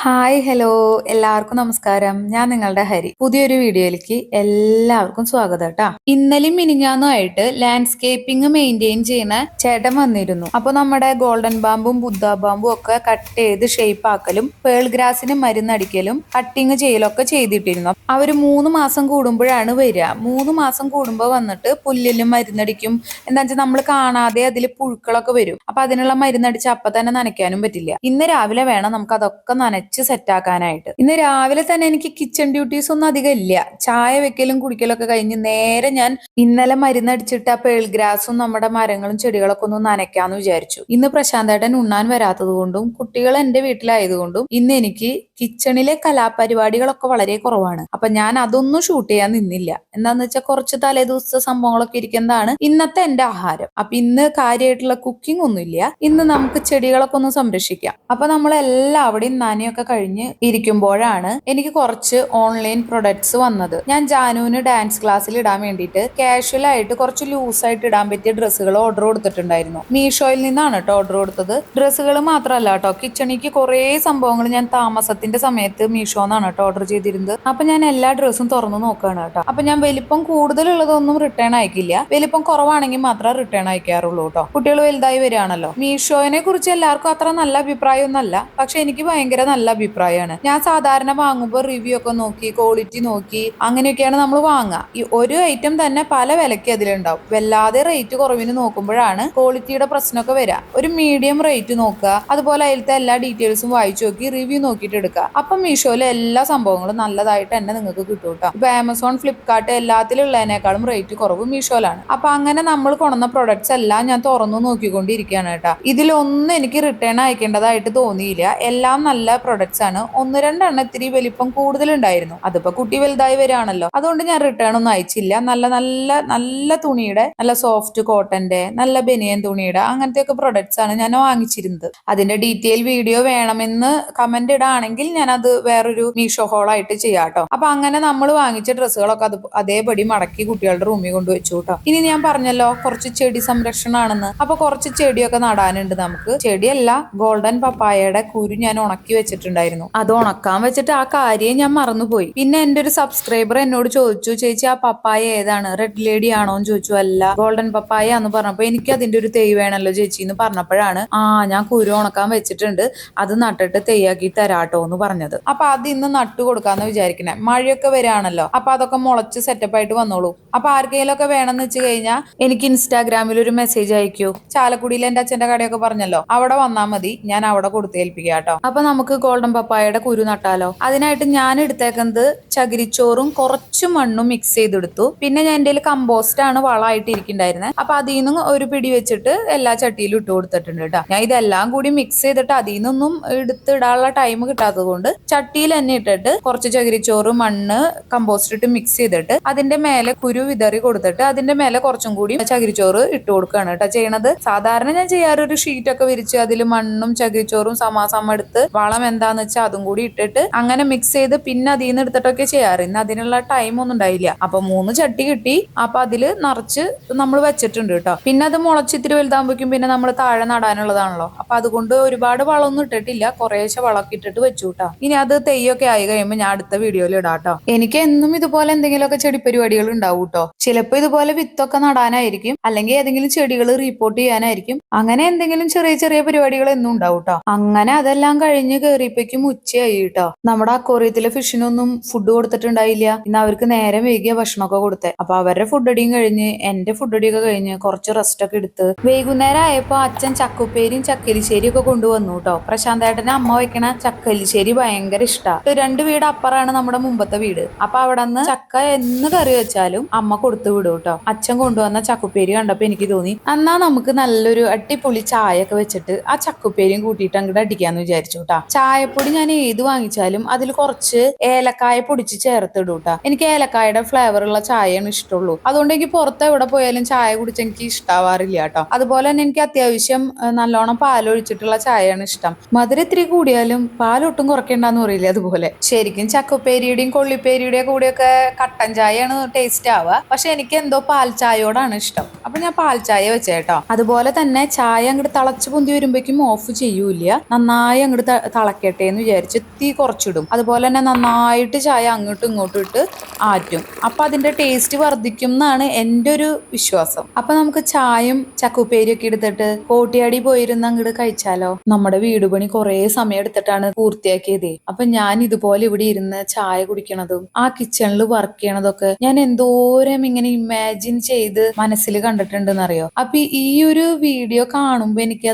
Hi hello എല്ലാവർക്കും നമസ്കാരം. ഞാൻ നിങ്ങളുടെ ഹരി. പുതിയൊരു വീഡിയോയിലേക്ക് എല്ലാവർക്കും സ്വാഗതം കേട്ടാ. ഇന്നലെയും മിനിഞ്ഞാന്നുമായിട്ട് ലാൻഡ്സ്കേപ്പിംഗ് മെയിൻറ്റെയിൻ ചെയ്യുന്ന ചേട്ടൻ വന്നിരുന്നു. അപ്പൊ നമ്മുടെ ഗോൾഡൻ ബാമ്പും ബുദ്ധ ബാമ്പും ഒക്കെ കട്ട് ചെയ്ത് ഷേപ്പ് ആക്കലും പേൾ ഗ്രാസിന് മരുന്നടിക്കലും കട്ടിങ് ചെയ്യലൊക്കെ ചെയ്തിട്ടിരുന്നു. അവര് 3 മാസം കൂടുമ്പോഴാണ് വരിക. 3 മാസം കൂടുമ്പോൾ വന്നിട്ട് പുല്ലിലും മരുന്നടിക്കും. എന്താ വെച്ചാൽ നമ്മൾ കാണാതെ അതിൽ പുഴുക്കളൊക്കെ വരും. അപ്പൊ അതിനുള്ള മരുന്നടിച്ച് അപ്പൊ തന്നെ നനയ്ക്കാനും പറ്റില്ല. ഇന്ന് രാവിലെ വേണം നമുക്ക് അതൊക്കെ നനച്ച് സെറ്റ് ആക്കാനായിട്ട്. ഇന്ന് രാവിലെ തന്നെ എനിക്ക് കിച്ചൺ ഡ്യൂട്ടീസ് ഒന്നും അധികം ഇല്ല. ചായ വെക്കലും കുടിക്കലും ഒക്കെ കഴിഞ്ഞ് നേരെ ഞാൻ ഇന്നലെ മരുന്നടിച്ചിട്ട് ആ പേൾ ഗ്രാസും നമ്മുടെ മരങ്ങളും ചെടികളൊക്കെ ഒന്ന് നനയ്ക്കാന്ന് വിചാരിച്ചു. ഇന്ന് പ്രശാന്തേട്ടൻ ഉണ്ണാൻ വരാത്തത് കൊണ്ടും കുട്ടികൾ എന്റെ വീട്ടിലായതുകൊണ്ടും ഇന്ന് എനിക്ക് കിച്ചണിലെ കലാപരിപാടികളൊക്കെ വളരെ കുറവാണ്. അപ്പൊ ഞാൻ അതൊന്നും ഷൂട്ട് ചെയ്യാൻ നിന്നില്ല. എന്താന്ന് വെച്ചാൽ കുറച്ച് തലേദിവസത്തെ സംഭവങ്ങളൊക്കെ ഇരിക്കുന്നതാണ് ഇന്നത്തെ എന്റെ ആഹാരം. അപ്പൊ ഇന്ന് കാര്യമായിട്ടുള്ള കുക്കിംഗ് ഒന്നുമില്ല. ഇന്ന് നമുക്ക് ചെടികളൊക്കെ ഒന്ന് സംരക്ഷിക്കാം. അപ്പൊ നമ്മളെല്ലാവിടെയും നനയൊക്കെ കഴിഞ്ഞ് ഇരിക്കുമ്പോഴാണ് എനിക്ക് കുറച്ച് ഓൺലൈൻ പ്രൊഡക്ട്സ് വന്നത്. ഞാൻ ജാനുവിന് ഡാൻസ് ക്ലാസ്സിൽ ഇടാൻ വേണ്ടിയിട്ട് കാഷ്വൽ ആയിട്ട് കുറച്ച് ലൂസായിട്ട് ഇടാൻ പറ്റിയ ഡ്രസ്സുകൾ ഓർഡർ കൊടുത്തിട്ടുണ്ടായിരുന്നു. മീഷോയിൽ നിന്നാണ് കേട്ടോ ഓർഡർ കൊടുത്തത്. ഡ്രസ്സുകൾ മാത്രമല്ല കേട്ടോ, കിച്ചണിക്ക് കുറേ സംഭവങ്ങൾ ഞാൻ താമസത്തിന്റെ സമയത്ത് മീഷോന്നാണ് കേട്ടോ ഓർഡർ ചെയ്തിരുന്നത്. അപ്പൊ ഞാൻ എല്ലാ ഡ്രസ്സും തുറന്നു നോക്കുകയാണ് കേട്ടോ. അപ്പൊ ഞാൻ വലിപ്പം കൂടുതലുള്ളതൊന്നും റിട്ടേൺ അയക്കില്ല. വലിപ്പം കുറവാണെങ്കിൽ മാത്രമേ റിട്ടേൺ അയക്കാറുള്ളൂ കേട്ടോ. കുട്ടികൾ വലുതായി വരികയാണല്ലോ. മീഷോനെ കുറിച്ച് എല്ലാവർക്കും അത്ര നല്ല അഭിപ്രായമൊന്നുമല്ല, പക്ഷെ എനിക്ക് ഭയങ്കര നല്ല അഭിപ്രായമാണ്. ഞാൻ സാധാരണ വാങ്ങുമ്പോൾ റിവ്യൂ ഒക്കെ നോക്കി ക്വാളിറ്റി നോക്കി അങ്ങനെയൊക്കെയാണ് നമ്മൾ വാങ്ങുക. ഈ ഒരു ഐറ്റം തന്നെ പല വിലയ്ക്ക് അതിലുണ്ടാവും. വല്ലാതെ റേറ്റ് കുറവിന് നോക്കുമ്പോഴാണ് ക്വാളിറ്റിയുടെ പ്രശ്നമൊക്കെ വരിക. ഒരു മീഡിയം റേറ്റ് നോക്കുക, അതുപോലെ അതിലത്തെ എല്ലാ ഡീറ്റെയിൽസും വായിച്ചു നോക്കി റിവ്യൂ നോക്കിയിട്ട് എടുക്കുക. അപ്പം മീഷോയിലെ എല്ലാ സംഭവങ്ങളും നല്ലതായിട്ട് തന്നെ നിങ്ങൾക്ക് കിട്ടും കേട്ടോ. ഇപ്പൊ ആമസോൺ, ഫ്ലിപ്കാർട്ട് എല്ലാത്തിലുള്ളതിനേക്കാളും റേറ്റ് കുറവ് മീഷോയിലാണ്. അപ്പൊ അങ്ങനെ നമ്മൾ കൊണ്ടുവന്ന പ്രൊഡക്ട്സ് എല്ലാം ഞാൻ തുറന്നു നോക്കിക്കൊണ്ടിരിക്കുകയാണ് കേട്ടോ. ഇതിലൊന്നും എനിക്ക് റിട്ടേൺ അയക്കേണ്ടതായിട്ട് തോന്നിയില്ല. എല്ലാം നല്ല പ്രൊഡക്ട്സ് ആണ്. 1-2 ഇത്തിരി വലിപ്പം കൂടുതലുണ്ടായിരുന്നു. അതിപ്പോ കുട്ടി വലുതായി വരികയാണല്ലോ, അതുകൊണ്ട് ഞാൻ റിട്ടേൺ ഒന്നും അയച്ചില്ല. നല്ല നല്ല നല്ല തുണിയുടെ, നല്ല സോഫ്റ്റ് കോട്ടന്റെ, നല്ല ബനിയൻ തുണിയുടെ അങ്ങനത്തെ ഒക്കെ പ്രൊഡക്ട്സ് ആണ് ഞാൻ വാങ്ങിച്ചിരുന്നത്. അതിന്റെ ഡീറ്റെയിൽ വീഡിയോ വേണമെന്ന് കമന്റ് ഇടാണെങ്കിൽ ഞാൻ അത് വേറൊരു മീഷോ ഹോളായിട്ട് ചെയ്യാട്ടോ. അപ്പൊ അങ്ങനെ നമ്മൾ വാങ്ങിച്ച ഡ്രസ്സുകളൊക്കെ അതേപടി മടക്കി കുട്ടികളുടെ റൂമിൽ കൊണ്ടുവച്ചു കേട്ടോ. ഇനി ഞാൻ പറഞ്ഞല്ലോ കുറച്ച് ചെടി സംരക്ഷണമാണെന്ന്. അപ്പൊ കുറച്ച് ചെടിയൊക്കെ നടാനുണ്ട് നമുക്ക്. ചെടിയല്ല, ഗോൾഡൻ പപ്പായയുടെ കുരു ഞാൻ ഉണക്കി വെച്ചിട്ടുണ്ടായിരുന്നു. അത് ഉണക്കാൻ വെച്ചിട്ട് ആ കാര്യം ഞാൻ മറന്നുപോയി. പിന്നെ എന്റെ ഒരു സബ്സ്ക്രൈബർ എന്നോട് ചോദിച്ചു, ചേച്ചി ആ പപ്പായ ഏതാണ്, റെഡ് ലേഡി ആണോ എന്ന് ചോദിച്ചു. അല്ല, ഗോൾഡൻ പപ്പായ എന്ന് പറഞ്ഞപ്പോ എനിക്ക് അതിന്റെ ഒരു തൈ വേണമല്ലോ ചേച്ചി എന്ന് പറഞ്ഞപ്പോഴാണ് ഞാൻ കുരു ഉണക്കാൻ വെച്ചിട്ടുണ്ട്, അത് നട്ടിട്ട് തൈയാക്കി തരാട്ടോ എന്ന് പറഞ്ഞത്. അപ്പൊ അത് ഇന്ന് നട്ടു കൊടുക്കാന്ന് വിചാരിക്കണേ. മഴയൊക്കെ വരികയാണല്ലോ, അപ്പൊ അതൊക്കെ മുളച്ച് സെറ്റപ്പ് ആയിട്ട് വന്നോളൂ. അപ്പൊ ആർക്കെങ്കിലും ഒക്കെ വേണമെന്ന് വെച്ച് കഴിഞ്ഞാൽ എനിക്ക് ഇൻസ്റ്റാഗ്രാമിൽ ഒരു മെസ്സേജ് അയക്കൂ. ചാലക്കുടിയിൽ എന്റെ അച്ഛന്റെ കടയൊക്കെ പറഞ്ഞല്ലോ, അവിടെ വന്നാൽ മതി, ഞാൻ അവിടെ കൊടുത്തേൽപ്പിക്കാം കേട്ടോ. അപ്പൊ നമുക്ക് ഗോൾഡൻ പപ്പായയുടെ കുരു നട്ടാലോ. അതിനായിട്ട് ഞാൻ എടുത്തേക്കുന്നത് ചകിരിച്ചോറും കുറച്ച് മണ്ണും മിക്സ് ചെയ്തെടുത്തു. പിന്നെ ഞാൻ എൻ്റെ കമ്പോസ്റ്റ് ആണ് വളമായിട്ട് ഇരിക്കുന്നുണ്ടായിരുന്നത്. അപ്പൊ അതിൽ നിന്നും ഒരു പിടി വെച്ചിട്ട് എല്ലാ ചട്ടിയിലും ഇട്ട് കൊടുത്തിട്ടുണ്ട് കേട്ടോ. ഞാൻ ഇതെല്ലാം കൂടി മിക്സ് ചെയ്തിട്ട് അതിൽ നിന്നൊന്നും എടുത്തിടാനുള്ള ടൈം കിട്ടാത്തത് കൊണ്ട് ചട്ടിയിൽ തന്നെ ഇട്ടിട്ട് കുറച്ച് ചകിരിച്ചോറ്, മണ്ണ്, കമ്പോസ്റ്റ് ഇട്ട് മിക്സ് ചെയ്തിട്ട് അതിന്റെ മേലെ കുരു വിതറി കൊടുത്തിട്ട് അതിന്റെ മേലെ കുറച്ചും കൂടി ചകിരിച്ചോറ് ഇട്ട് കൊടുക്കുകയാണ് കേട്ടോ ചെയ്യണത്. സാധാരണ ഞാൻ ചെയ്യാറൊരു ഷീറ്റൊക്കെ വിരിച്ച് അതിൽ മണ്ണും ചകിരിച്ചോറും സമാസം എടുത്ത് വളം എന്താന്ന് വെച്ചാൽ അതും കൂടി ഇട്ടിട്ട് അങ്ങനെ മിക്സ് ചെയ്ത് പിന്നെ അതിൽ നിന്ന് എടുത്തിട്ടൊക്കെ ചെയ്യാറ്. ഇന്ന് അതിനുള്ള ടൈം ഒന്നും ഉണ്ടായില്ല. അപ്പൊ 3 ചട്ടി കിട്ടി. അപ്പൊ അതില് നിറച്ച് നമ്മൾ വെച്ചിട്ടുണ്ട് കേട്ടോ. പിന്നെ അത് മുളച്ചിത്തിരി വലുതാകുമ്പോഴേക്കും പിന്നെ നമ്മൾ താഴെ നടാനുള്ളതാണല്ലോ. അപ്പൊ അതുകൊണ്ട് ഒരുപാട് വളമൊന്നും ഇട്ടിട്ടില്ല, കുറേശ്ശെ വളമൊക്കെ ഇട്ടിട്ട് വെച്ചു കേട്ടോ. ഇനി അത് തെയ്യൊക്കെ ആയി കഴിയുമ്പോൾ ഞാൻ അടുത്ത വീഡിയോയിൽ ഇടാട്ടോ. എനിക്ക് എന്നും ഇതുപോലെ എന്തെങ്കിലുമൊക്കെ ചെടി പരിപാടികൾ ഉണ്ടാവും കേട്ടോ. ചിലപ്പോൾ ഇതുപോലെ വിത്തൊക്കെ നടാനായിരിക്കും, അല്ലെങ്കിൽ ഏതെങ്കിലും ചെടികൾ റീപ്പോർട്ട് ചെയ്യാനായിരിക്കും. അങ്ങനെ എന്തെങ്കിലും ചെറിയ ചെറിയ പരിപാടികൾ എന്നും ഉണ്ടാവും കേട്ടോ. അങ്ങനെ അതെല്ലാം കഴിഞ്ഞ് കയറിയപ്പോഴേക്കും ഉച്ചയായി കേട്ടോ. നമ്മുടെ അക്വേറിയത്തിലെ ഫിഷിനൊന്നും ഫുഡ് കൊടുത്തിട്ടുണ്ടായില്ല. ഇന്ന് അവർക്ക് നേരം വൈകിയ ഭക്ഷണമൊക്കെ കൊടുത്തേ. അപ്പൊ അവരുടെ ഫുഡ് അടിയും കഴിഞ്ഞ് എന്റെ ഫുഡ് അടിയൊക്കെ കഴിഞ്ഞ് കുറച്ച് റെസ്റ്റ് ഒക്കെ എടുത്ത് വൈകുന്നേരം ആയപ്പോ അച്ഛൻ ചക്കുപ്പേരിയും ചക്കലിശ്ശേരിയും ഒക്കെ കൊണ്ടുവന്നു കേട്ടോ. പ്രശാന്തേട്ടന് അമ്മ വെക്കണ ചക്കലിശ്ശേരി ഭയങ്കര ഇഷ്ടമാണ്. 2 വീട് അപ്പുറമാണ് നമ്മുടെ മുമ്പത്തെ വീട്. അപ്പൊ അവിടെ നിന്ന് ചക്ക എന്ന് കറി വെച്ചാലും അമ്മ കൊടുത്തു വിടും കേട്ടോ. അച്ഛൻ കൊണ്ടുവന്ന ചക്കുപ്പേരി കണ്ടപ്പോ എനിക്ക് തോന്നി എന്നാ നമുക്ക് നല്ലൊരു അടിപൊളി ചായ ഒക്കെ വെച്ചിട്ട് ആ ചക്കുപ്പേരിയും കൂട്ടിയിട്ട് അങ്ങോട്ട് അടിക്കാന്ന് വിചാരിച്ചു കേട്ടാ. ചായപ്പൊടി ഞാൻ ഏത് വാങ്ങിച്ചാലും അതിൽ കുറച്ച് ഏലക്കായ പൊടിച്ച് ചേർത്തിടും കേട്ടാ. എനിക്ക് ഏലക്കായുടെ ഫ്ലേവർ ഉള്ള ചായയാണ് ഇഷ്ടമുള്ളൂ. അതുകൊണ്ട് എനിക്ക് പുറത്ത് എവിടെ പോയാലും ചായ കുടിച്ച് എനിക്ക് ഇഷ്ടാവാറില്ല കേട്ടോ. അതുപോലെ തന്നെ എനിക്ക് അത്യാവശ്യം നല്ലോണം പാലൊഴിച്ചിട്ടുള്ള ചായയാണ് ഇഷ്ടം. മധുരം ഇത്തിരി കൂടിയാലും പാലൊട്ടും കുറയ്ക്കണ്ടെന്ന് പറയില്ല. അതുപോലെ ശരിക്കും ചക്കുപ്പേരിയുടെയും കൊള്ളിപ്പേരിയുടെയും കൂടെയൊക്കെ കട്ടൻ ചായയാണ് ടേസ്റ്റ് ആവുക. പക്ഷെ എനിക്ക് എന്തോ പാൽ ചായയോടാണ് ഇഷ്ടം. അപ്പൊ ഞാൻ പാൽ ചായ വെച്ചേട്ടോ. അതുപോലെ തന്നെ ചായ അങ്ങോട്ട് തിളച്ച് പൊന്തി വരുമ്പോഴേക്കും ഓഫ് ചെയ്യൂല, നന്നായി അങ്ങോട്ട് തിളക്കട്ടെ തിളക്കട്ടെ എന്ന് വിചാരിച്ച് തീ കുറച്ചിടും. അതുപോലെ തന്നെ നന്നായിട്ട് ചായ അങ്ങോട്ടും ഇങ്ങോട്ടും ഇട്ട് ആറ്റും. അപ്പൊ അതിന്റെ ടേസ്റ്റ് വർദ്ധിക്കും എന്നാണ് എൻ്റെ ഒരു വിശ്വാസം. അപ്പൊ നമുക്ക് ചായയും ചക്കുപ്പേരിയൊക്കെ എടുത്തിട്ട് കോട്ടിയാടി പോയിരുന്ന് അങ്ങോട്ട് കഴിച്ചാലോ? നമ്മുടെ വീട് പണി കുറേ സമയം എടുത്തിട്ടാണ് പൂർത്തിയാക്കിയത്. അപ്പൊ ഞാൻ ഇതുപോലെ ഇവിടെ ഇരുന്ന് ചായ കുടിക്കണതും ആ കിച്ചണിൽ വർക്ക് ചെയ്യണതൊക്കെ ഞാൻ എന്തോരം ഇങ്ങനെ ഇമാജിൻ ചെയ്ത് മനസ്സിൽ കണ്ടിട്ടുണ്ടെന്നറിയോ? അപ്പൊ ഈ ഒരു വീഡിയോ കാണുമ്പോ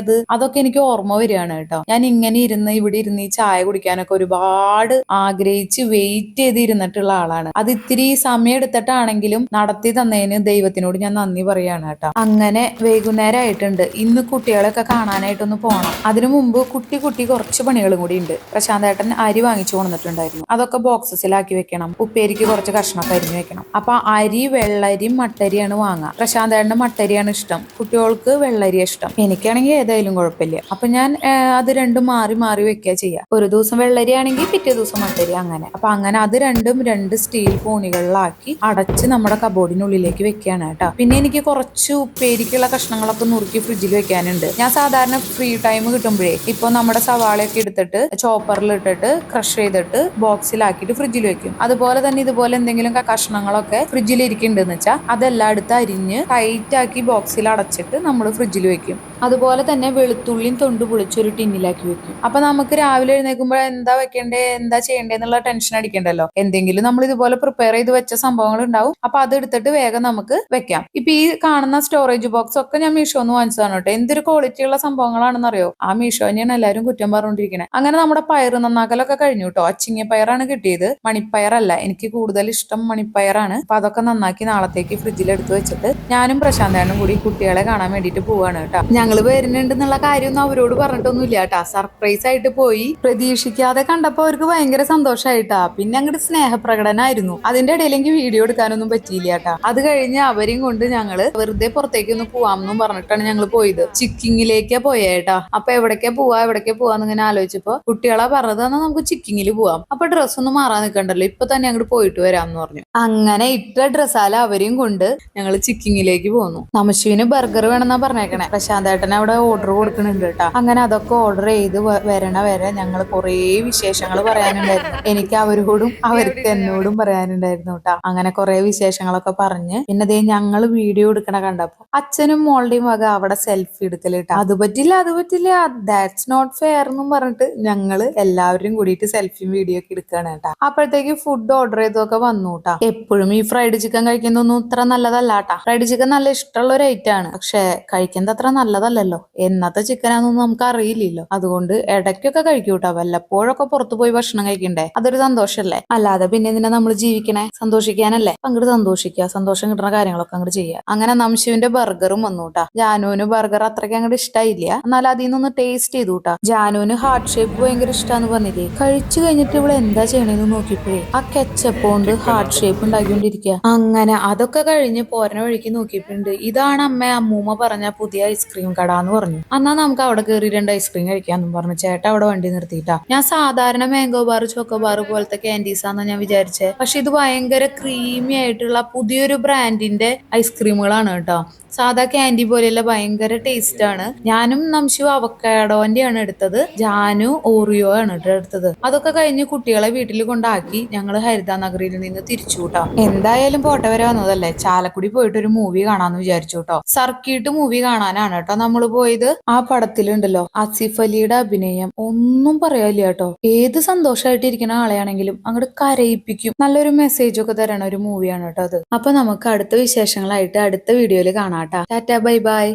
അതൊക്കെ എനിക്ക് ഓർമ്മ വരികയാണ് കേട്ടോ. ഞാൻ ഇങ്ങനെ ഇവിടെ ഇരുന്ന് ഈ ചായ കുടിക്കാനൊക്കെ ഒരുപാട് ആഗ്രഹിച്ച് വെയിറ്റ് ചെയ്ത് ഇരുന്നിട്ടുള്ള ആളാണ്. അത് ഇത്തിരി സമയം എടുത്തിട്ടാണെങ്കിലും നടത്തി തന്നതിന് ദൈവത്തിനോട് ഞാൻ നന്ദി പറയാണ് കേട്ടോ. അങ്ങനെ വൈകുന്നേരം ആയിട്ടുണ്ട്. ഇന്ന് കുട്ടികളൊക്കെ കാണാനായിട്ടൊന്ന് പോകണം. അതിനു മുമ്പ് കുട്ടി കുറച്ച് പണികളും കൂടി ഉണ്ട്. പ്രശാന്തേട്ടൻ അരി വാങ്ങിച്ചു കൊണ്ടിട്ടുണ്ടായിരുന്നു. അതൊക്കെ ബോക്സസിലാക്കി വെക്കണം. ഉപ്പേരിക്ക് കുറച്ച് കഷ്ണമൊക്കെ അരിഞ്ഞു വെക്കണം. അപ്പൊ അരി വെള്ളരിയും മട്ടരിയാണ് വാങ്ങുക. പ്രശാന്തേട്ടന് മട്ടരിയാണ് ഇഷ്ടം, കുട്ടികൾക്ക് വെള്ളരി ഇഷ്ടം. എനിക്കാണെങ്കിൽ ഏതായാലും കുഴപ്പമില്ല. അപ്പൊ ഞാൻ അത് രണ്ടും മാറി മാറി വെക്കുക ചെയ്യാം. ഒരു ദിവസം വെള്ളരി ആണെങ്കിൽ പിറ്റേ ദിവസം മട്ടരി, അങ്ങനെ. അപ്പൊ അങ്ങനെ അത് രണ്ടും 2 സ്റ്റീൽ പോണികളിലാക്കി അടച്ച് നമ്മുടെ കബോർഡിനുള്ളിലേക്ക് വെക്കുകയാണ് കേട്ടോ. പിന്നെ എനിക്ക് കുറച്ച് ഉപ്പേരിക്കുള്ള കഷ്ണങ്ങളൊക്കെ നുറുക്കി ഫ്രിഡ്ജിൽ വെക്കാനുണ്ട്. ഞാൻ സാധാരണ ഫ്രീ ടൈം കിട്ടുമ്പോഴേ ഇപ്പൊ നമ്മുടെ സവാളയൊക്കെ എടുത്തിട്ട് ചോപ്പറിൽ ഇട്ടിട്ട് ക്രഷ് ചെയ്തിട്ട് ബോക്സിലാക്കിയിട്ട് ഫ്രിഡ്ജിൽ വെക്കും. അതുപോലെ തന്നെ ഇതുപോലെ എന്തെങ്കിലും കഷ്ണങ്ങളൊക്കെ ഫ്രിഡ്ജിൽ ഇരിക്കുന്നുണ്ടെന്ന് വെച്ചാൽ അതെല്ലാം എടുത്ത് അരിഞ്ഞ് ടൈറ്റ് ആക്കി ബോക്സിൽ അടച്ചിട്ട് നമ്മൾ ഫ്രിഡ്ജിൽ വെക്കും. അതുപോലെ തന്നെ വെളുത്തുള്ളിയും തൊണ്ട് പൊളിച്ചൊരു ടിന്നിലാക്കി വെക്കും. അപ്പൊ നമുക്ക് രാവിലെ എഴുന്നേൽക്കുമ്പോൾ എന്താ വെക്കണ്ടേ, എന്താ ചെയ്യണ്ടേ എന്നുള്ള ടെൻഷൻ അടിക്കണ്ടല്ലോ. എന്തെങ്കിലും നമ്മൾ ഇതുപോലെ പ്രിപ്പയർ ചെയ്ത് വെച്ച സംഭവങ്ങൾ ഉണ്ടാവും. അപ്പൊ അത് എടുത്തിട്ട് വേഗം നമുക്ക് വെക്കാം. ഇപ്പൊ ഈ കാണുന്ന സ്റ്റോറേജ് ബോക്സ് ഒക്കെ ഞാൻ മീഷോന്ന് വാങ്ങിച്ചതാണ് കേട്ടോ. എന്തൊരു ക്വാളിറ്റി ഉള്ള സംഭവങ്ങളാണെന്ന് അറിയോ? ആ മീഷോ തന്നെയാണ് എല്ലാവരും കുറ്റം പറഞ്ഞുകൊണ്ടിരിക്കുന്നത്. അങ്ങനെ നമ്മുടെ പയറ് നന്നാക്കലൊക്കെ കഴിഞ്ഞു കേട്ടോ. അച്ചിങ്ങ പയറാണ് കിട്ടിയത്, മണിപ്പയറല്ല. എനിക്ക് കൂടുതൽ ഇഷ്ടം മണിപ്പയറാണ്. അപ്പൊ അതൊക്കെ നന്നാക്കി നാളത്തേക്ക് ഫ്രിഡ്ജിൽ എടുത്ത് വെച്ചിട്ട് ഞാനും പ്രശാന്തനും കൂടി കുട്ടികളെ കാണാൻ വേണ്ടിട്ട് പോവാണ് കേട്ടോ. ഞങ്ങള് വരുന്നുണ്ടെന്നുള്ള കാര്യമൊന്നും അവരോട് പറഞ്ഞിട്ടൊന്നുമില്ല കേട്ടാ. സർപ്രൈസ് ആയിട്ട് പോയി. പ്രതീക്ഷിക്കാതെ കണ്ടപ്പോ അവർക്ക് ഭയങ്കര സന്തോഷമായിട്ടാ. പിന്നെ അങ്ങോട്ട് സ്നേഹപ്രകടനായിരുന്നു. അതിന്റെ ഇടയിൽ എനിക്ക് വീഡിയോ എടുക്കാനൊന്നും പറ്റിയില്ല കേട്ടാ. അത് കഴിഞ്ഞ് അവരെയും കൊണ്ട് ഞങ്ങള് വെറുതെ പുറത്തേക്ക് ഒന്ന് പോവാമെന്നും പറഞ്ഞിട്ടാണ് ഞങ്ങൾ പോയത്. ചിക്കിങ്ങിലേക്കാ പോയേട്ടാ. അപ്പൊ എവിടേക്കാ പോവാന്ന് ഇങ്ങനെ ആലോചിച്ചപ്പോ കുട്ടികളാ പറഞ്ഞത് എന്നാ നമുക്ക് ചിക്കിങ്ങിൽ പോവാം. അപ്പൊ ഡ്രസ്സ് ഒന്നും മാറാൻ നിൽക്കണ്ടല്ലോ, ഇപ്പൊ തന്നെ അങ്ങോട്ട് പോയിട്ട് വരാമെന്ന് പറഞ്ഞു. അങ്ങനെ ഇട്ട ഡ്രസ്സാല അവരെയും കൊണ്ട് ഞങ്ങൾ ചിക്കിങ്ങിലേക്ക് പോന്നു. നമശുവിന് ബർഗർ വേണമെന്നാ പറഞ്ഞേക്കണേ. പ്രശാന്തേട്ടൻ അവിടെ ഓർഡർ കൊടുക്കുന്നുണ്ട് കേട്ടാ. അങ്ങനെ അതൊക്കെ ഓർഡർ ചെയ്ത് വരണ വരെ ഞങ്ങൾ കുറേ വിശേഷങ്ങൾ പറയാനുണ്ടായിരുന്നു. എനിക്ക് അവരോടും അവർക്ക് എന്നോടും പറയാനുണ്ടായിരുന്നു കേട്ടാ. അങ്ങനെ കുറെ വിശേഷങ്ങളൊക്കെ പറഞ്ഞ് പിന്നെ ദേ ഞങ്ങൾ വീഡിയോ എടുക്കണ കണ്ടപ്പോ അച്ഛനും മോളുടെയും വക അവിടെ സെൽഫി എടുക്കലിട്ടാ. അത് പറ്റില്ല ദാറ്റ്സ് നോട്ട് ഫെയർ എന്നും പറഞ്ഞിട്ട് ഞങ്ങള് എല്ലാവരും കൂടിയിട്ട് സെൽഫിയും വീഡിയോ ഒക്കെ എടുക്കുകയാണ് കേട്ടാ. അപ്പോഴത്തേക്ക് ഫുഡ് ഓർഡർ ചെയ്തൊക്കെ വന്നു കേട്ടാ. എപ്പോഴും ഈ ഫ്രൈഡ് ചിക്കൻ കഴിക്കുന്നൊന്നും ഇത്ര നല്ലതല്ല കേട്ടാ. ഫ്രൈഡ് ചിക്കൻ നല്ല ഇഷ്ടമുള്ള ഒരു ഐറ്റം ആണ്, പക്ഷെ കഴിക്കുന്നത് അത്ര നല്ലതല്ലല്ലോ. എന്നത്തെ ചിക്കനാന്നൊന്നും നമുക്ക് അറിയില്ലല്ലോ. അതുകൊണ്ട് ഇടയ്ക്കൊക്കെ കഴിക്കൂട്ടാ. വല്ലപ്പോഴൊക്കെ പുറത്തു പോയി ഭക്ഷണം കഴിക്കണ്ടേ, അതൊരു സന്തോഷല്ലേ. അല്ലാതെ പിന്നെ എന്തിനാ നമ്മൾ ജീവിക്കണേ? സന്തോഷിക്കാനല്ലേ. അങ്ങോട്ട് സന്തോഷിക്കുക, സന്തോഷം കിട്ടുന്ന കാര്യങ്ങളൊക്കെ അങ്ങോട്ട് ചെയ്യുക. അങ്ങനെ നംശുവിന്റെ ബർഗറും വന്നു കേട്ടാ. ജാനുവിന് ബർഗർ അത്രയ്ക്ക് അങ്ങോട്ട് ഇഷ്ടമായില്ല, എന്നാൽ അതിൽ നിന്നൊന്ന് ടേസ്റ്റ് ചെയ്തു കേട്ടാ. ജാനുവിന് ഹാർട്ട് ഷേപ്പ് ഭയങ്കര ഇഷ്ടമാന്ന് പറഞ്ഞില്ലേ. കഴിച്ചു കഴിഞ്ഞിട്ട് ഇവിടെ എന്താ ചെയ്യണേന്ന് നോക്കിയപ്പോഴേ ആ കെച്ചപ്പ് കൊണ്ട് ഹാർട്ട് ഷേപ്പ് ഉണ്ടാക്കിക്കൊണ്ടിരിക്കുക. അങ്ങനെ അതൊക്കെ കഴിഞ്ഞ് പോരണ വഴിക്ക് നോക്കിയപ്പോണ്ട് ഇതാണ് അമ്മൂമ്മ പറഞ്ഞ പുതിയ ഐസ്ക്രീം കട എന്ന് പറഞ്ഞു. എന്നാ നമുക്ക് അവിടെ കയറി 2 ഐസ്ക്രീം കഴിക്കാന്നും പറഞ്ഞു ചേട്ടാ അവിടെ വണ്ടി നിർത്തിയിട്ടാ. ഞാൻ സാധാരണ മാംഗോ ബാർ ചോക്കോബാർ പോലത്തെ ക്യാൻഡീസാന്ന് ഞാൻ വിചാരിച്ചേ. പക്ഷെ ഇത് ഭയങ്കര ക്രീമി ആയിട്ടുള്ള പുതിയൊരു ബ്രാൻഡിന്റെ ഐസ്ക്രീമുകളാണ് കേട്ടോ. സാധാ ക്യാൻഡി പോലെയല്ല, ഭയങ്കര ടേസ്റ്റ് ആണ്. ഞാനും നംശു അവക്കാഡോന്റെ ആണ് എടുത്തത്, ജാനു ഓറിയോ ആണ് എടുത്തത്. അതൊക്കെ കഴിഞ്ഞ് കുട്ടികളെ വീട്ടിൽ കൊണ്ടാക്കി ഞങ്ങൾ ഹരിതാനഗറിയിൽ നിന്ന് തിരിച്ചു കൂട്ടാം. എന്തായാലും പോട്ടെ വരെ വന്നതല്ലേ, ചാലക്കുടി പോയിട്ട് ഒരു മൂവി കാണാന്ന് വിചാരിച്ചു കേട്ടോ. സർക്കിട്ട് മൂവി കാണാനാണ് കേട്ടോ നമ്മൾ പോയത്. ആ പടത്തിലുണ്ടല്ലോ ആസിഫ് അലിയുടെ അഭിനയം ഒന്നും പറയാനില്ല കേട്ടോ. ഏത് സന്തോഷമായിട്ടിരിക്കുന്ന ആളെയാണെങ്കിലും അങ്ങോട്ട് കരയിപ്പിക്കും. നല്ലൊരു മെസ്സേജ് ഒക്കെ തരണ ഒരു മൂവിയാണ് കേട്ടോ അത്. അപ്പൊ നമുക്ക് അടുത്ത വിശേഷങ്ങളായിട്ട് അടുത്ത വീഡിയോയിൽ കാണാം. Tata bye bye.